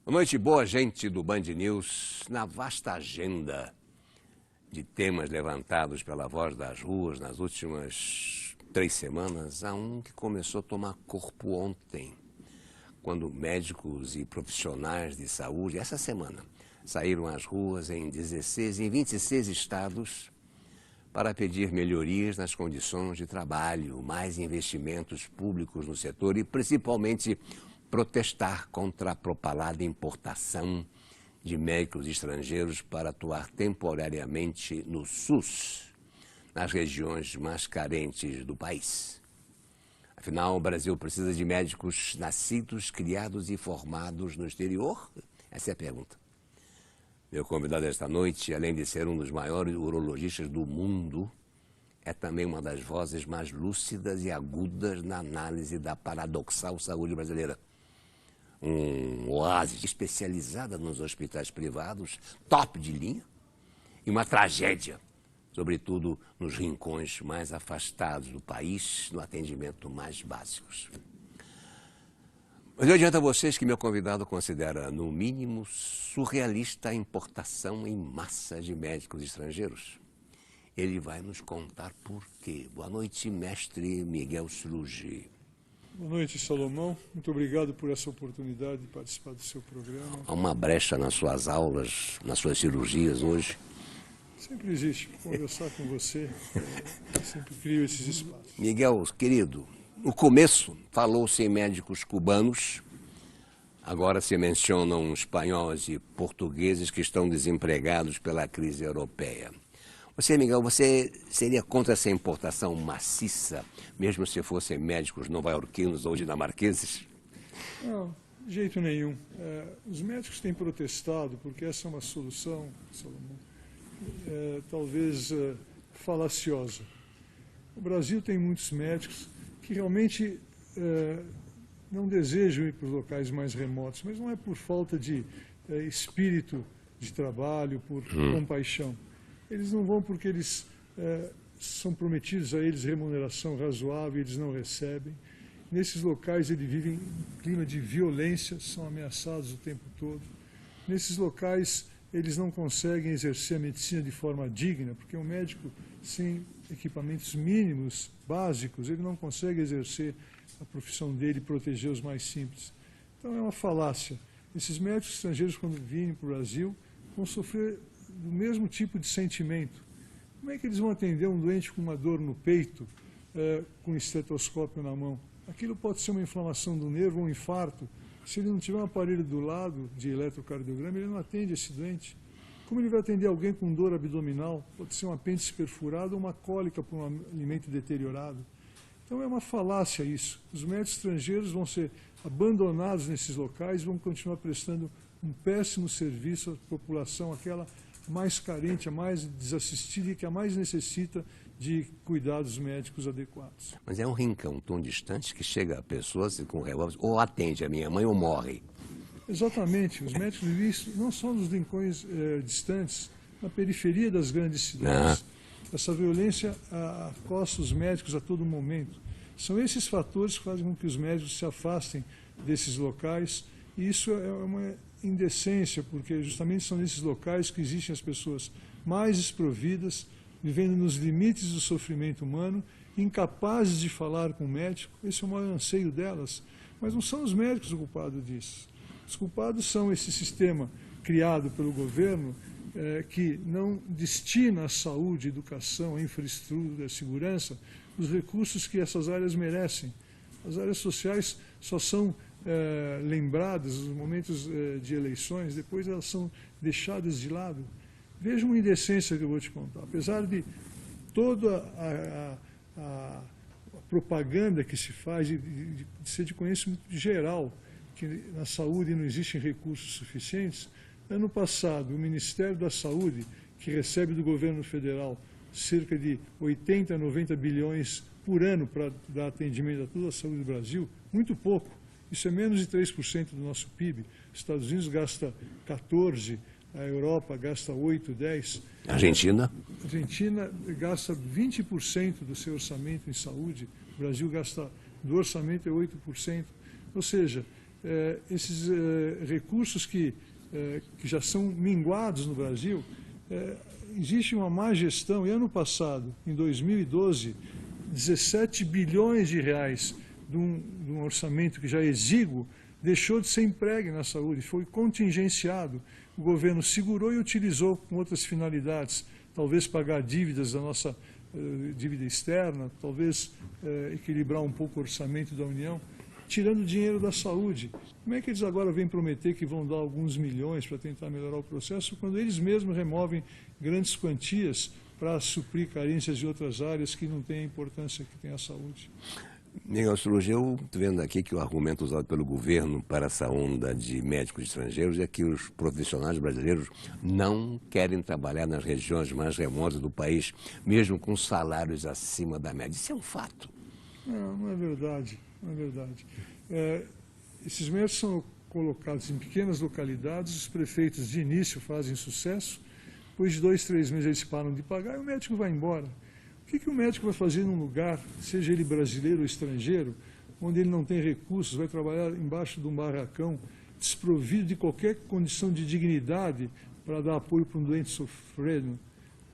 Boa noite, boa gente do Band News. Na vasta agenda de temas levantados pela Voz das Ruas nas últimas 3 semanas, há um que começou a tomar corpo ontem, quando médicos e profissionais de saúde, essa semana, saíram às ruas em 26 estados para pedir melhorias nas condições de trabalho, mais investimentos públicos no setor e, principalmente, protestar contra a propalada importação de médicos estrangeiros para atuar temporariamente no SUS, nas regiões mais carentes do país. Afinal, o Brasil precisa de médicos nascidos, criados e formados no exterior? Essa é a pergunta. Meu convidado esta noite, além de ser um dos maiores urologistas do mundo, é também uma das vozes mais lúcidas e agudas na análise da paradoxal saúde brasileira. Um oásis especializada nos hospitais privados, top de linha, e uma tragédia, sobretudo nos rincões mais afastados do país, no atendimento mais básicos. Mas eu adianto a vocês que meu convidado considera, no mínimo, surrealista a importação em massa de médicos estrangeiros. Ele vai nos contar por quê. Boa noite, mestre Miguel Sluge. Boa noite, Salomão. Muito obrigado por essa oportunidade de participar do seu programa. Há uma brecha nas suas aulas, nas suas cirurgias hoje? Sempre existe. Conversar com você, sempre crio esses espaços. Miguel, querido, no começo falou-se em médicos cubanos, agora se mencionam espanhóis e portugueses que estão desempregados pela crise europeia. Você, Miguel, você seria contra essa importação maciça, mesmo se fossem médicos nova-iorquinos ou dinamarqueses? Não, de jeito nenhum. Os médicos têm protestado porque essa é uma solução, Salomão, talvez falaciosa. O Brasil tem muitos médicos que realmente não desejam ir para os locais mais remotos, mas não é por falta de espírito de trabalho, por compaixão. Eles não vão porque eles são prometidos a eles remuneração razoável e eles não recebem. Nesses locais eles vivem em clima de violência, são ameaçados o tempo todo. Nesses locais eles não conseguem exercer a medicina de forma digna, porque um médico sem equipamentos mínimos, básicos, ele não consegue exercer a profissão dele e proteger os mais simples. Então é uma falácia. Esses médicos estrangeiros, quando virem para o Brasil, vão sofrer do mesmo tipo de sentimento. Como é que eles vão atender um doente com uma dor no peito, com um estetoscópio na mão? Aquilo pode ser uma inflamação do nervo, um infarto. Se ele não tiver um aparelho do lado de eletrocardiograma, ele não atende esse doente. Como ele vai atender alguém com dor abdominal? Pode ser um apêndice perfurado ou uma cólica por um alimento deteriorado. Então é uma falácia isso. Os médicos estrangeiros vão ser abandonados nesses locais, vão continuar prestando um péssimo serviço à população, aquela mais carente, a mais desassistida e que a mais necessita de cuidados médicos adequados. Mas é um rincão tão distante que chega a pessoas com revólver, ou atende a minha mãe ou morre. Exatamente. Os médicos vivem não só nos rincões distantes, na periferia das grandes cidades. Essa violência acosta os médicos a todo momento. São esses fatores que fazem com que os médicos se afastem desses locais, e isso é uma indecência, porque justamente são nesses locais que existem as pessoas mais desprovidas, vivendo nos limites do sofrimento humano, incapazes de falar com o médico. Esse é o maior anseio delas. Mas não são os médicos o culpado disso. Os culpados são esse sistema criado pelo governo que não destina à saúde, à educação, à infraestrutura, à segurança, os recursos que essas áreas merecem. As áreas sociais só são lembradas nos momentos de eleições, depois elas são deixadas de lado. Veja uma indecência que eu vou te contar. Apesar de toda a propaganda que se faz, de ser de conhecimento geral, que na saúde não existem recursos suficientes, ano passado o Ministério da Saúde, que recebe do governo federal cerca de 80 a 90 bilhões por ano para dar atendimento a toda a saúde do Brasil, muito pouco. Isso é menos de 3% do nosso PIB. Os Estados Unidos gasta 14%, a Europa gasta 8%, 10%. Argentina? A Argentina gasta 20% do seu orçamento em saúde. O Brasil gasta, do orçamento, é 8%. Ou seja, esses recursos que já são minguados no Brasil, existe uma má gestão. E ano passado, em 2012, 17 bilhões de reais de um orçamento que já é exíguo, deixou de ser empregue na saúde, foi contingenciado. O governo segurou e utilizou com outras finalidades, talvez pagar dívidas da nossa dívida externa, talvez equilibrar um pouco o orçamento da União, tirando dinheiro da saúde. Como é que eles agora vêm prometer que vão dar alguns milhões para tentar melhorar o processo, quando eles mesmos removem grandes quantias para suprir carências de outras áreas que não têm a importância que tem a saúde? Miguel Souruja, eu estou vendo aqui que o argumento usado pelo governo para essa onda de médicos estrangeiros é que os profissionais brasileiros não querem trabalhar nas regiões mais remotas do país, mesmo com salários acima da média. Isso é um fato. Não é verdade. Não é verdade. Esses médicos são colocados em pequenas localidades, os prefeitos de início fazem sucesso, depois de 2, 3 meses eles param de pagar e o médico vai embora. O que o médico vai fazer num lugar, seja ele brasileiro ou estrangeiro, onde ele não tem recursos, vai trabalhar embaixo de um barracão, desprovido de qualquer condição de dignidade para dar apoio para um doente sofrendo?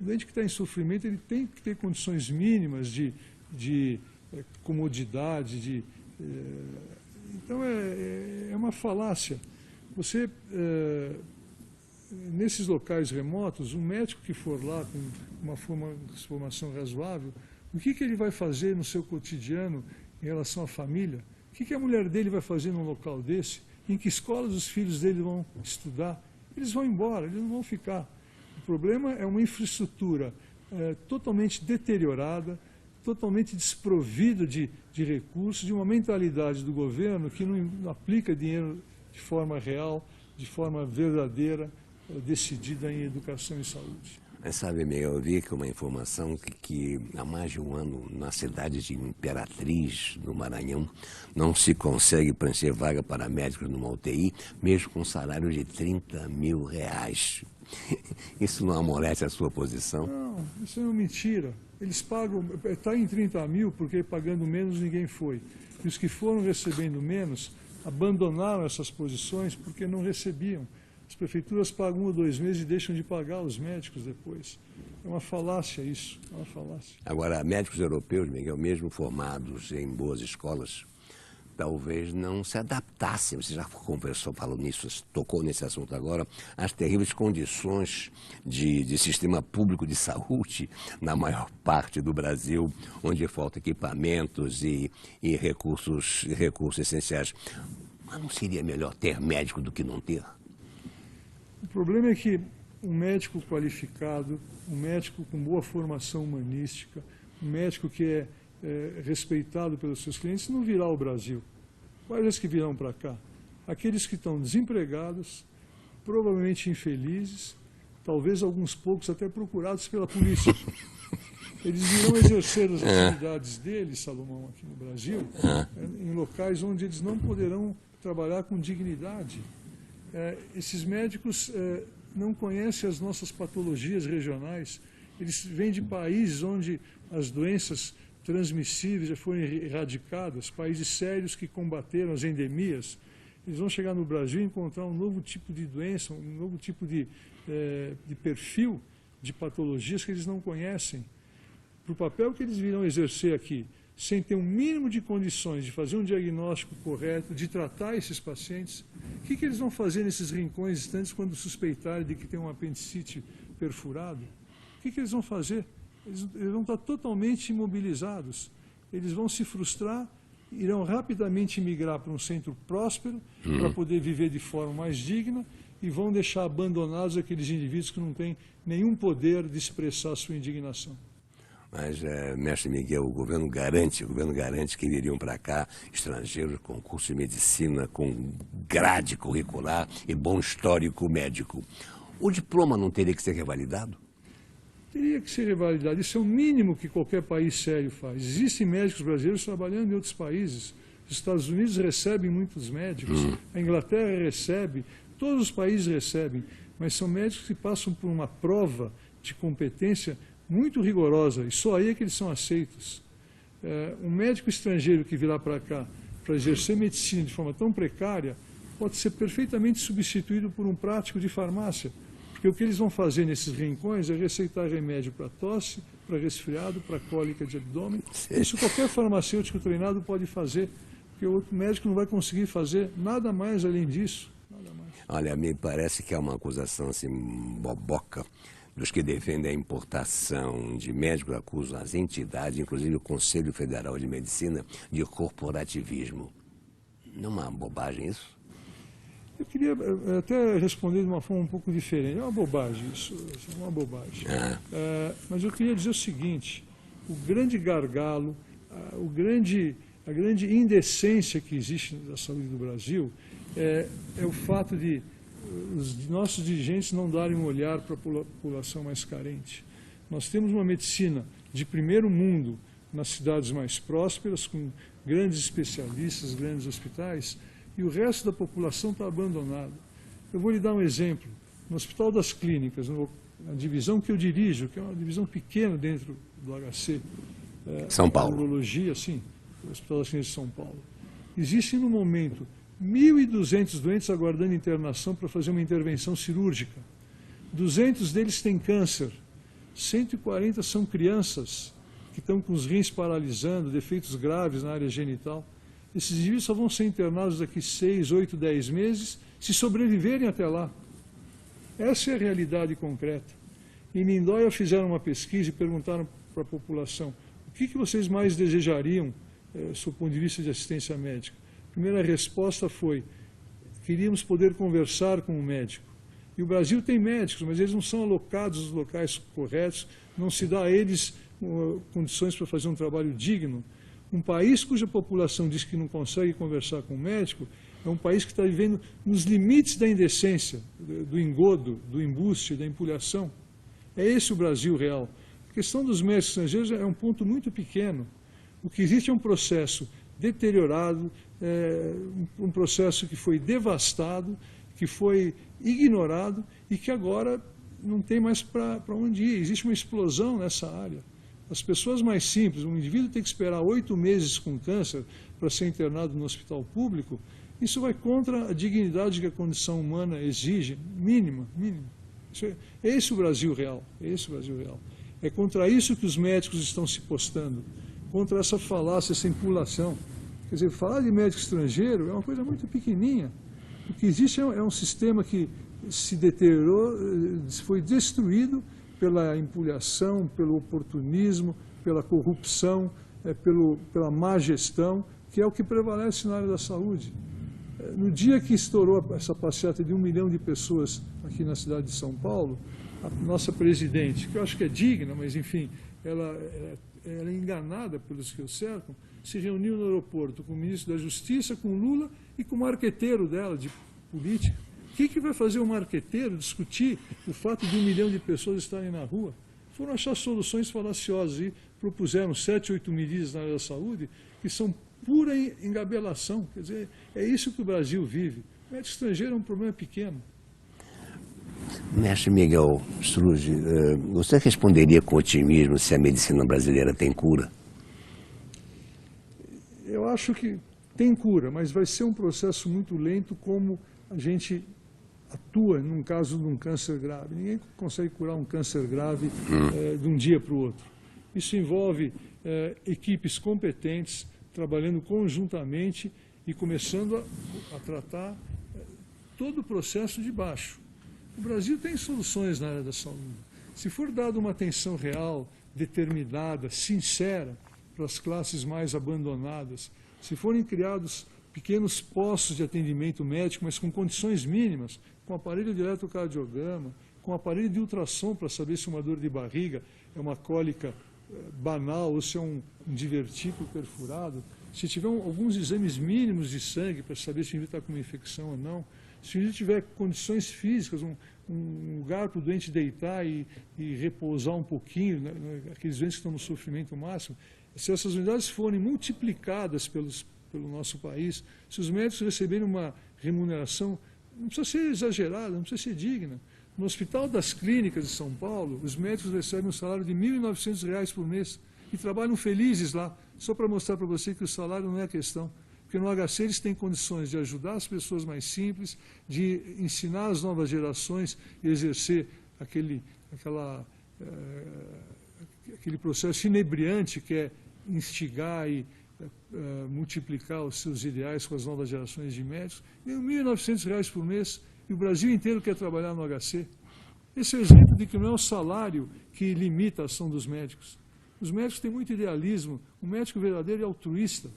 O doente que está em sofrimento, ele tem que ter condições mínimas de comodidade, então é uma falácia. Você, nesses locais remotos, um médico que for lá com uma formação razoável, o que ele vai fazer no seu cotidiano em relação à família? O que a mulher dele vai fazer num local desse? Em que escolas os filhos dele vão estudar? Eles vão embora, eles não vão ficar. O problema é uma infraestrutura totalmente deteriorada, totalmente desprovida de recursos, de uma mentalidade do governo que não aplica dinheiro de forma real, de forma verdadeira, decidida em educação e saúde. Mas sabe, Miguel, eu vi que uma informação que há mais de um ano, na cidade de Imperatriz, no Maranhão, não se consegue preencher vaga para médicos numa UTI, mesmo com um salário de R$30 mil. Isso não amolece a sua posição? Não, isso é uma mentira. Eles pagam, está em 30 mil, porque pagando menos ninguém foi. E os que foram recebendo menos abandonaram essas posições porque não recebiam. As prefeituras pagam 1 ou 2 meses e deixam de pagar os médicos depois. É uma falácia isso, é uma falácia. Agora, médicos europeus, Miguel, mesmo formados em boas escolas, talvez não se adaptassem, você já conversou, falou nisso, tocou nesse assunto agora, às terríveis condições de sistema público de saúde na maior parte do Brasil, onde falta equipamentos e recursos essenciais. Mas não seria melhor ter médico do que não ter? O problema é que um médico qualificado, um médico com boa formação humanística, um médico que é respeitado pelos seus clientes, não virá ao Brasil. Quais os que virão para cá? Aqueles que estão desempregados, provavelmente infelizes, talvez alguns poucos até procurados pela polícia. Eles irão exercer as atividades deles, Salomão, aqui no Brasil, em locais onde eles não poderão trabalhar com dignidade. Esses médicos não conhecem as nossas patologias regionais. Eles vêm de países onde as doenças transmissíveis já foram erradicadas, países sérios que combateram as endemias. Eles vão chegar no Brasil e encontrar um novo tipo de doença, um novo tipo de perfil de patologias que eles não conhecem. Para o papel que eles virão exercer aqui, sem ter um mínimo de condições de fazer um diagnóstico correto, de tratar esses pacientes, o que eles vão fazer nesses rincões distantes quando suspeitarem de que tem um apendicite perfurado? O que eles vão fazer? Eles vão estar totalmente imobilizados. Eles vão se frustrar, irão rapidamente migrar para um centro próspero, para poder viver de forma mais digna, e vão deixar abandonados aqueles indivíduos que não têm nenhum poder de expressar a sua indignação. Mas, mestre Miguel, o governo garante que viriam para cá estrangeiros com curso de medicina, com grade curricular e bom histórico médico. O diploma não teria que ser revalidado? Teria que ser revalidado. Isso é o mínimo que qualquer país sério faz. Existem médicos brasileiros trabalhando em outros países. Os Estados Unidos recebem muitos médicos, a Inglaterra recebe, todos os países recebem, mas são médicos que passam por uma prova de competência muito rigorosa, e só aí é que eles são aceitos. Um médico estrangeiro que virá para cá para exercer medicina de forma tão precária, pode ser perfeitamente substituído por um prático de farmácia. Porque o que eles vão fazer nesses rincões é receitar remédio para tosse, para resfriado, para cólica de abdômen. Isso qualquer farmacêutico treinado pode fazer, porque o outro médico não vai conseguir fazer nada mais além disso. Nada mais. Olha, me parece que é uma acusação assim, boboca, dos que defendem a importação de médicos, acusam as entidades, inclusive o Conselho Federal de Medicina, de corporativismo. Não é uma bobagem isso? Eu queria até responder de uma forma um pouco diferente. É uma bobagem isso, é uma bobagem. Mas eu queria dizer o seguinte, o grande gargalo, a grande indecência que existe na saúde do Brasil é o fato de os nossos dirigentes não darem um olhar para a população mais carente. Nós temos uma medicina de primeiro mundo nas cidades mais prósperas, com grandes especialistas, grandes hospitais, e o resto da população está abandonada. Eu vou lhe dar um exemplo. No Hospital das Clínicas, na divisão que eu dirijo, que é uma divisão pequena dentro do HC, São Paulo. Neurologia, sim, o Hospital das Clínicas de São Paulo. Existem, no momento, 1.200 doentes aguardando internação para fazer uma intervenção cirúrgica. 200 deles têm câncer. 140 são crianças que estão com os rins paralisando, defeitos graves na área genital. Esses indivíduos só vão ser internados daqui 6, 8, 10 meses, se sobreviverem até lá. Essa é a realidade concreta. Em Lindóia fizeram uma pesquisa e perguntaram para a população o que vocês mais desejariam, do ponto de vista de assistência médica. A primeira resposta foi: queríamos poder conversar com o médico. E o Brasil tem médicos, mas eles não são alocados nos locais corretos, não se dá a eles condições para fazer um trabalho digno. Um país cuja população diz que não consegue conversar com o médico é um país que está vivendo nos limites da indecência, do engodo, do embuste, da empulhação. É esse o Brasil real. A questão dos médicos estrangeiros é um ponto muito pequeno. O que existe é um processo deteriorado, um processo que foi devastado, que foi ignorado e que agora não tem mais para onde ir. Existe uma explosão nessa área. As pessoas mais simples, um indivíduo tem que esperar 8 meses com câncer para ser internado no hospital público, isso vai contra a dignidade que a condição humana exige, mínima. É esse o Brasil real, é esse o Brasil real. É contra isso que os médicos estão se postando, contra essa falácia, essa empulação. Quer dizer, falar de médico estrangeiro é uma coisa muito pequenininha. O que existe é um sistema que se deteriorou, foi destruído pela empulhação, pelo oportunismo, pela corrupção, pela má gestão, que é o que prevalece na área da saúde. No dia que estourou essa passeata de 1 milhão de pessoas aqui na cidade de São Paulo, a nossa presidente, que eu acho que é digna, mas enfim, ela é enganada pelos que o cercam, se reuniu no aeroporto com o ministro da Justiça, com Lula e com o marqueteiro dela de política. O que vai fazer o marqueteiro discutir o fato de 1 milhão de pessoas estarem na rua? Foram achar soluções falaciosas e propuseram 7, 8 medidas na área da saúde que são pura engabelação. Quer dizer, é isso que o Brasil vive. O médico estrangeiro é um problema pequeno. Mestre Miguel Struzzi, você responderia com otimismo se a medicina brasileira tem cura? Eu acho que tem cura, mas vai ser um processo muito lento, como a gente atua num caso de um câncer grave. Ninguém consegue curar um câncer grave de um dia para o outro. Isso envolve equipes competentes, trabalhando conjuntamente e começando a tratar todo o processo de baixo. O Brasil tem soluções na área da saúde. Se for dada uma atenção real, determinada, sincera para as classes mais abandonadas, se forem criados pequenos postos de atendimento médico, mas com condições mínimas, com aparelho de eletrocardiograma, com aparelho de ultrassom para saber se uma dor de barriga é uma cólica banal ou se é um divertículo perfurado, se tiver alguns exames mínimos de sangue para saber se o indivíduo está com uma infecção ou não, se o indivíduo tiver condições físicas, um lugar para o doente deitar e repousar um pouquinho, né, aqueles doentes que estão no sofrimento máximo, se essas unidades forem multiplicadas pelo nosso país, se os médicos receberem uma remuneração, não precisa ser exagerada, não precisa ser digna. No Hospital das Clínicas de São Paulo, os médicos recebem um salário de R$ 1.900 por mês e trabalham felizes lá, só para mostrar para você que o salário não é a questão. Porque no HC eles têm condições de ajudar as pessoas mais simples, de ensinar as novas gerações a exercer aquele processo inebriante que é instigar e multiplicar os seus ideais com as novas gerações de médicos. Ganham R$ 1.900 por mês e o Brasil inteiro quer trabalhar no HC. Esse é o exemplo de que não é o salário que limita a ação dos médicos. Os médicos têm muito idealismo. O médico verdadeiro é altruísta.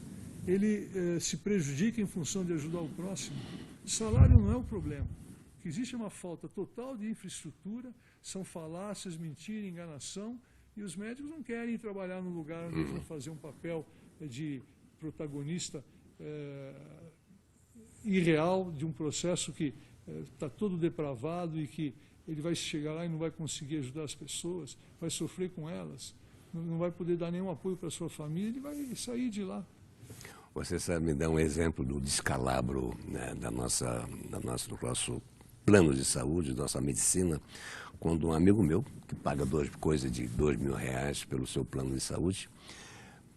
Ele se prejudica em função de ajudar o próximo. O salário não é o problema. O que existe é uma falta total de infraestrutura, são falácias, mentira, enganação, e os médicos não querem trabalhar num lugar onde eles vão fazer um papel de protagonista irreal de um processo que está todo depravado e que ele vai chegar lá e não vai conseguir ajudar as pessoas, vai sofrer com elas, não vai poder dar nenhum apoio para a sua família, ele vai sair de lá. Você sabe me dar um exemplo do descalabro, né, do nosso plano de saúde, da nossa medicina, quando um amigo meu, que paga coisa de R$ 2.000 pelo seu plano de saúde,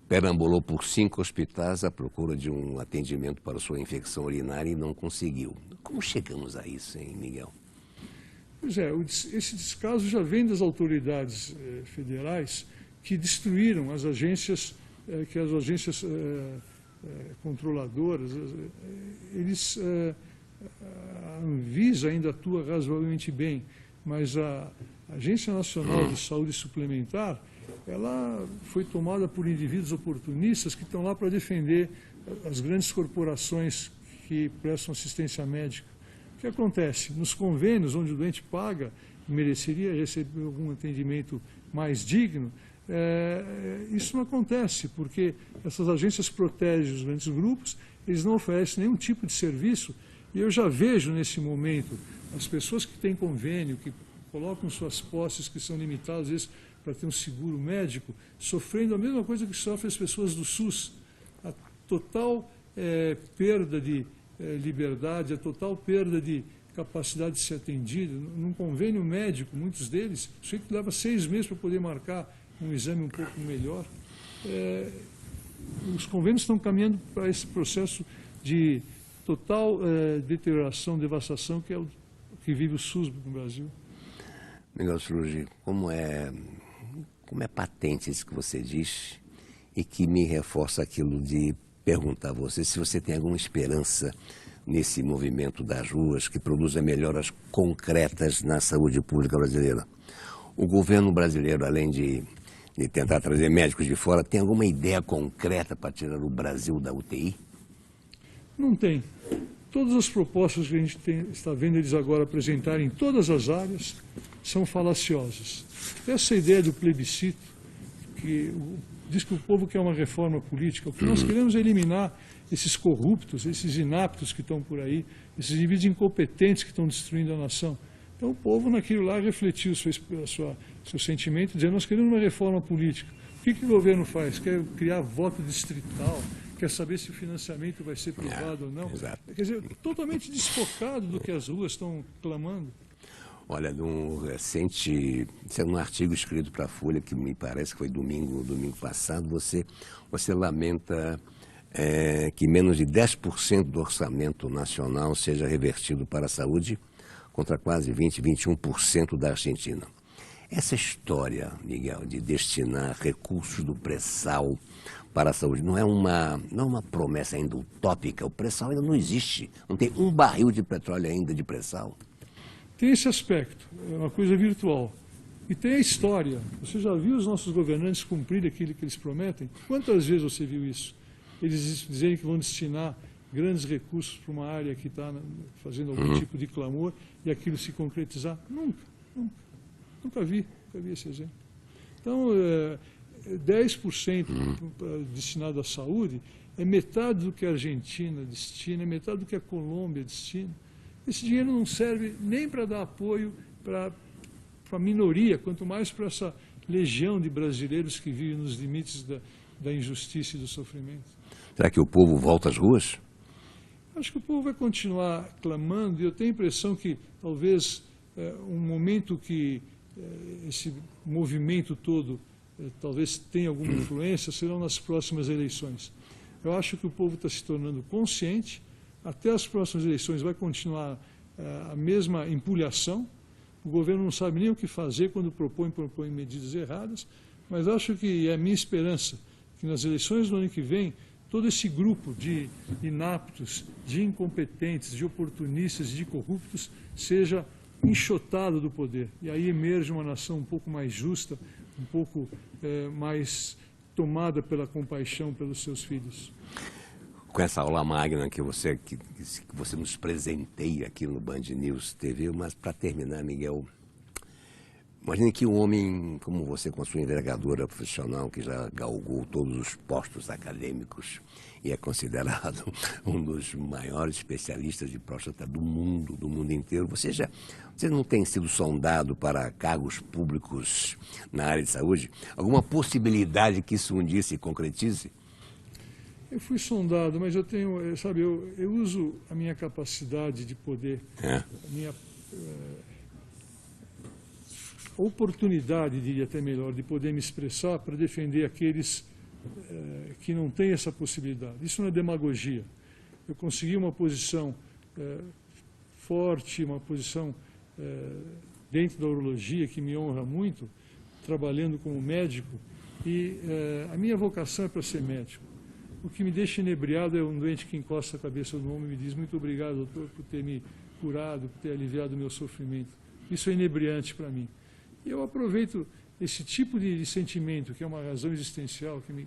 perambulou por 5 hospitais à procura de um atendimento para sua infecção urinária e não conseguiu. Como chegamos a isso, hein, Miguel? Pois é, esse descaso já vem das autoridades federais que destruíram as agências, controladoras. A Anvisa ainda atua razoavelmente bem, mas a Agência Nacional de Saúde Suplementar, ela foi tomada por indivíduos oportunistas que estão lá para defender as grandes corporações que prestam assistência médica. O que acontece? Nos convênios onde o doente paga, mereceria receber algum atendimento mais digno, isso não acontece, porque essas agências protegem os grandes grupos, eles não oferecem nenhum tipo de serviço, e eu já vejo nesse momento as pessoas que têm convênio, que colocam suas posses que são limitadas, às vezes, para ter um seguro médico, sofrendo a mesma coisa que sofrem as pessoas do SUS. A total perda de liberdade, a total perda de capacidade de ser atendido. Num convênio médico, muitos deles, o sujeito leva 6 meses para poder marcar um exame um pouco melhor. Os convênios estão caminhando para esse processo de total deterioração, devastação, que é o que vive o SUS no Brasil. Miguel Struzzi, como é patente isso que você diz e que me reforça aquilo de perguntar a você se você tem alguma esperança nesse movimento das ruas que produza melhoras concretas na saúde pública brasileira. O governo brasileiro, além de tentar trazer médicos de fora, tem alguma ideia concreta para tirar o Brasil da UTI? Não tem. Todas as propostas que a gente está vendo eles agora apresentarem em todas as áreas são falaciosas. Essa ideia do plebiscito, que diz que o povo quer uma reforma política, o que nós queremos é eliminar esses corruptos, esses inaptos que estão por aí, esses indivíduos incompetentes que estão destruindo a nação. Então o povo naquilo lá refletiu seu sentimento, dizendo: nós queremos uma reforma política. O que o governo faz? Quer criar voto distrital, quer saber se o financiamento vai ser privado ou não. Exato. Quer dizer, totalmente desfocado do que as ruas estão clamando. Olha, num artigo escrito para a Folha, que me parece que foi domingo passado, você lamenta que menos de 10% do orçamento nacional seja revertido para a saúde, contra quase 21% da Argentina. Essa história, Miguel, de destinar recursos do pré-sal para a saúde, não é uma promessa ainda utópica? O pré-sal ainda não existe, não tem um barril de petróleo ainda de pré-sal. Tem esse aspecto, é uma coisa virtual. E tem a história. Você já viu os nossos governantes cumprirem aquilo que eles prometem? Quantas vezes você viu isso? Eles dizerem que vão destinar grandes recursos para uma área que está fazendo algum tipo de clamor e aquilo se concretizar? Nunca vi esse exemplo. Então, 10% destinado à saúde é metade do que a Argentina destina, é metade do que a Colômbia destina. Esse dinheiro não serve nem para dar apoio para a minoria, quanto mais para essa legião de brasileiros que vivem nos limites da injustiça e do sofrimento. Será que o povo volta às ruas? Acho que o povo vai continuar clamando, e eu tenho a impressão que talvez um momento que esse movimento todo talvez tenha alguma influência serão nas próximas eleições. Eu acho que o povo está se tornando consciente. Até as próximas eleições vai continuar a mesma empulhação. O governo não sabe nem o que fazer quando propõe medidas erradas, mas acho que é a minha esperança que nas eleições do ano que vem, todo esse grupo de inaptos, de incompetentes, de oportunistas, de corruptos, seja enxotado do poder. E aí emerge uma nação um pouco mais justa, um pouco mais tomada pela compaixão pelos seus filhos. Com essa aula magna que você nos presenteia aqui no Band News TV, mas para terminar, Miguel, imagine que um homem como você, com a sua envergadura profissional, que já galgou todos os postos acadêmicos e é considerado um dos maiores especialistas de próstata do mundo inteiro, você não tem sido sondado para cargos públicos na área de saúde? Alguma possibilidade que isso um dia se concretize? Eu fui sondado, mas eu tenho, sabe, eu uso a minha capacidade de poder, a minha oportunidade, diria até melhor, de poder me expressar para defender aqueles que não têm essa possibilidade. Isso não é demagogia. Eu consegui uma posição forte, uma posição dentro da urologia que me honra muito, trabalhando como médico, e a minha vocação é para ser médico. O que me deixa inebriado é um doente que encosta a cabeça no ombro e me diz: muito obrigado, doutor, por ter me curado, por ter aliviado o meu sofrimento. Isso é inebriante para mim. E eu aproveito esse tipo de sentimento, que é uma razão existencial, que me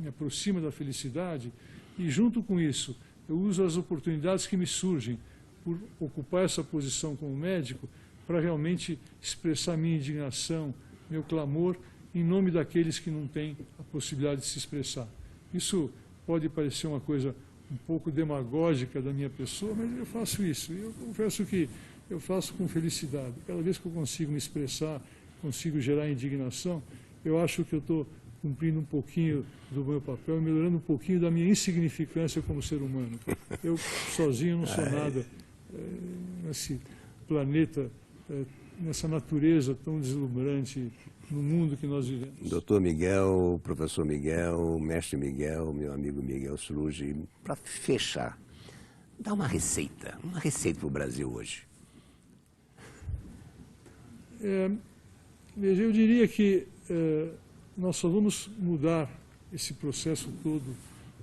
aproxima da felicidade, e junto com isso, eu uso as oportunidades que me surgem por ocupar essa posição como médico para realmente expressar minha indignação, meu clamor, em nome daqueles que não têm a possibilidade de se expressar. Isso pode parecer uma coisa um pouco demagógica da minha pessoa, mas eu faço isso. E eu confesso que eu faço com felicidade. Cada vez que eu consigo me expressar, consigo gerar indignação, eu acho que eu estou cumprindo um pouquinho do meu papel, melhorando um pouquinho da minha insignificância como ser humano. Eu sozinho não sou nada nesse planeta, nessa natureza tão deslumbrante, no mundo que nós vivemos. Doutor Miguel, professor Miguel, mestre Miguel, meu amigo Miguel Sruji, para fechar, dá uma receita para o Brasil hoje. Veja, eu diria que nós só vamos mudar esse processo todo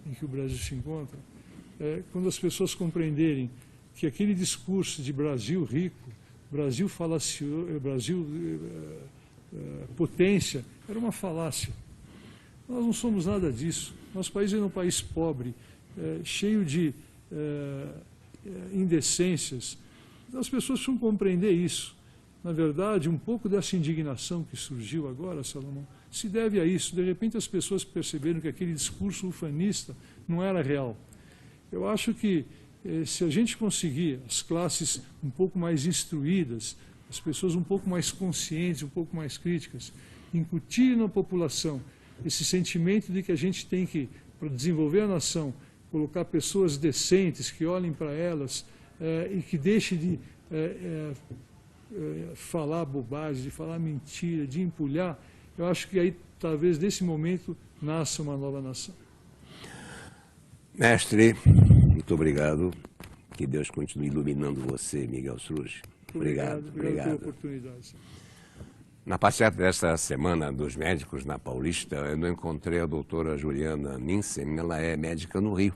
em que o Brasil se encontra quando as pessoas compreenderem que aquele discurso de Brasil rico, Brasil falacioso, Brasil potência, era uma falácia. Nós não somos nada disso. Nosso país é um país pobre, cheio de indecências. Então, as pessoas precisam compreender isso. Na verdade, um pouco dessa indignação que surgiu agora, Salomão, se deve a isso. De repente, as pessoas perceberam que aquele discurso ufanista não era real. Eu acho que, se a gente conseguir as classes um pouco mais instruídas, as pessoas um pouco mais conscientes, um pouco mais críticas, incutir na população esse sentimento de que a gente tem que, para desenvolver a nação, colocar pessoas decentes, que olhem para elas e que deixem de falar bobagem, de falar mentira, de empulhar. Eu acho que aí, talvez, desse momento, nasça uma nova nação. Mestre, muito obrigado. Que Deus continue iluminando você, Miguel Sruji. Obrigado pela oportunidade. Na passeata desta semana dos médicos na Paulista, eu encontrei a doutora Juliana Minsen, ela é médica no Rio.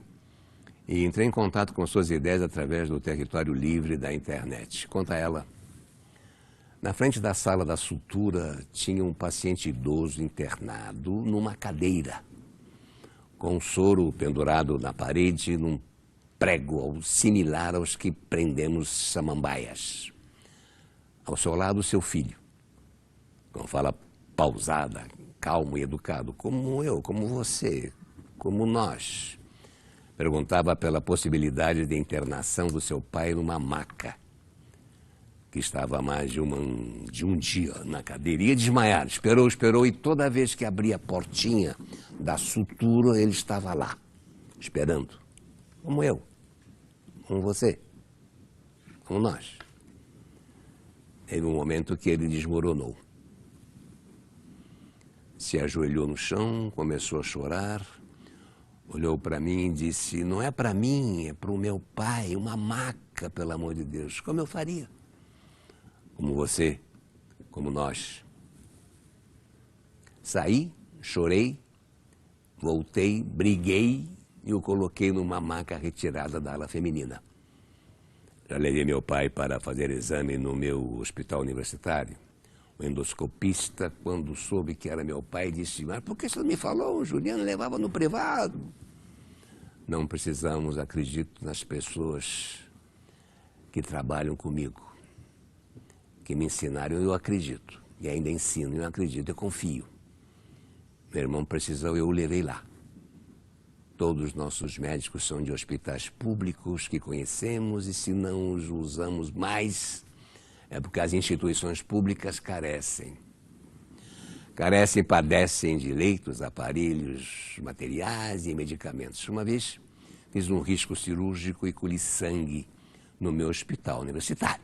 E entrei em contato com suas ideias através do território livre da internet. Conta ela. Na frente da sala da sutura tinha um paciente idoso internado numa cadeira, com um soro pendurado na parede num prego similar aos que prendemos samambaias. Ao seu lado, seu filho, com fala pausada, calmo e educado, como eu, como você, como nós. Perguntava pela possibilidade de internação do seu pai numa maca, que estava há mais de um dia na cadeira. Ia desmaiar, esperou, e toda vez que abria a portinha da sutura, ele estava lá, esperando. Como eu, como você, como nós. Teve um momento que ele desmoronou. Se ajoelhou no chão, começou a chorar. olhou para mim e disse: não é para mim, é para o meu pai, uma maca, pelo amor de Deus. Como eu faria? Como você, como nós. Saí, chorei, voltei, briguei e o coloquei numa maca retirada da ala feminina. Já levei meu pai para fazer exame no meu hospital universitário. O endoscopista, quando soube que era meu pai, disse: mas por que você não me falou? O Juliano levava no privado. Não precisamos, acredito, nas pessoas que trabalham comigo, que me ensinaram, eu acredito. E ainda ensino, eu acredito, eu confio. Meu irmão precisou, eu o levei lá. Todos os nossos médicos são de hospitais públicos que conhecemos e se não os usamos mais, é porque as instituições públicas carecem. Carecem, padecem de leitos, aparelhos, materiais e medicamentos. Uma vez fiz um risco cirúrgico e colhi sangue no meu hospital universitário.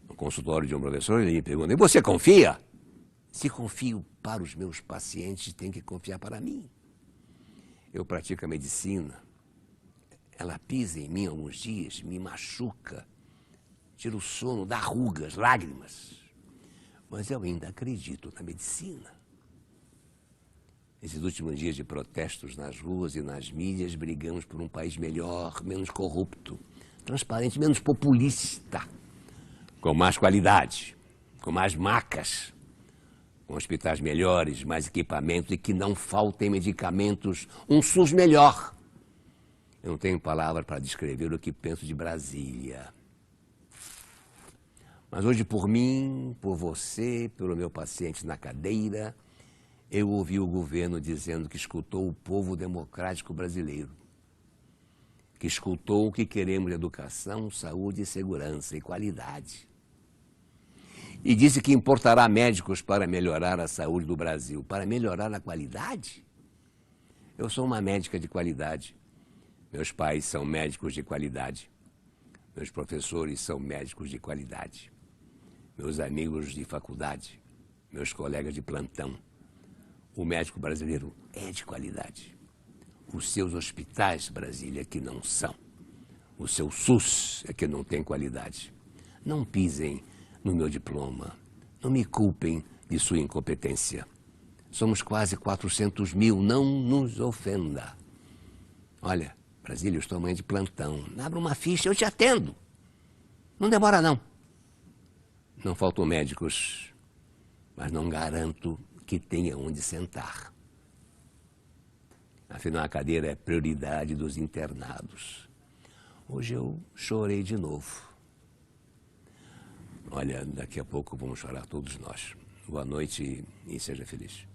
No consultório de um professor, ele me pergunta: e você confia? Se confio para os meus pacientes, tem que confiar para mim. Eu pratico a medicina, ela pisa em mim alguns dias, me machuca, tira o sono, dá rugas, lágrimas. Mas eu ainda acredito na medicina. Nesses últimos dias de protestos nas ruas e nas mídias, brigamos por um país melhor, menos corrupto, transparente, menos populista, com mais qualidade, com mais macas, com hospitais melhores, mais equipamentos e que não faltem medicamentos, um SUS melhor. Eu não tenho palavras para descrever o que penso de Brasília. Mas hoje, por mim, por você, pelo meu paciente na cadeira, eu ouvi o governo dizendo que escutou o povo democrático brasileiro, que escutou o que queremos de educação, saúde, segurança e qualidade. E disse que importará médicos para melhorar a saúde do Brasil, para melhorar a qualidade. Eu sou uma médica de qualidade. Meus pais são médicos de qualidade. Meus professores são médicos de qualidade. Meus amigos de faculdade, meus colegas de plantão. O médico brasileiro é de qualidade. Os seus hospitais, Brasília, que não são. O seu SUS é que não tem qualidade. Não pisem no meu diploma. Não me culpem de sua incompetência. Somos quase 400 mil, não nos ofenda. Olha, Brasília, eu estou amanhã de plantão. Abra uma ficha, eu te atendo. Não demora, não. Não faltam médicos, mas não garanto que tenha onde sentar. Afinal, a cadeira é prioridade dos internados. Hoje eu chorei de novo. Olha, daqui a pouco vamos chorar todos nós. Boa noite e seja feliz.